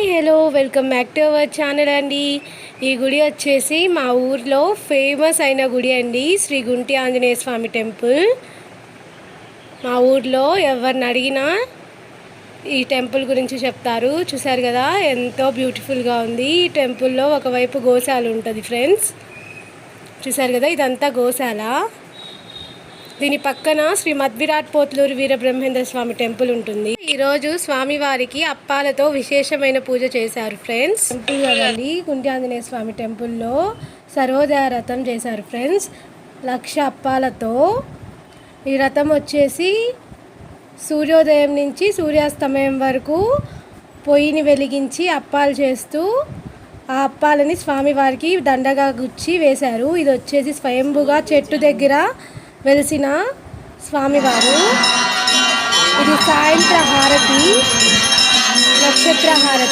Hi hello welcome back to our channel అండి. ఈ గుడి వచ్చేసి మా ఊర్లో ఫేమస్ అయిన గుడి అండి, శ్రీ గుంటి ఆంజనేయ స్వామి టెంపుల్. మా ఊర్లో ఎవరిని అడిగినా ఈ టెంపుల్ గురించి చెప్తారు. చూసారు కదా ఎంతో బ్యూటిఫుల్గా ఉంది. ఈ టెంపుల్లో ఒకవైపు గోశాల ఉంటుంది ఫ్రెండ్స్. చూసారు కదా ఇదంతా గోశాల. దీని పక్కన శ్రీ మద్విరాట్ పోత్లూరు వీరబ్రహ్మేంద్ర స్వామి టెంపుల్ ఉంటుంది. ఈరోజు స్వామివారికి అప్పాలతో విశేషమైన పూజ చేశారు ఫ్రెండ్స్. టెంపుల్ కదండి, గుంటి ఆంజనేయ స్వామి టెంపుల్లో సర్వోదయ రథం చేశారు ఫ్రెండ్స్. 1,00,000 అప్పాలతో ఈ రథం వచ్చేసి సూర్యోదయం నుంచి సూర్యాస్తమయం వరకు పొయ్యిని వెలిగించి అప్పాలు చేస్తూ ఆ అప్పాలని స్వామివారికి దండగా గుచ్చి వేశారు. ఇది వచ్చేసి స్వయంభుగా చెట్టు దగ్గర వెలిసిన స్వామివారు. ఇది సాయంత్ర హారతి, నక్షత్ర హారతి.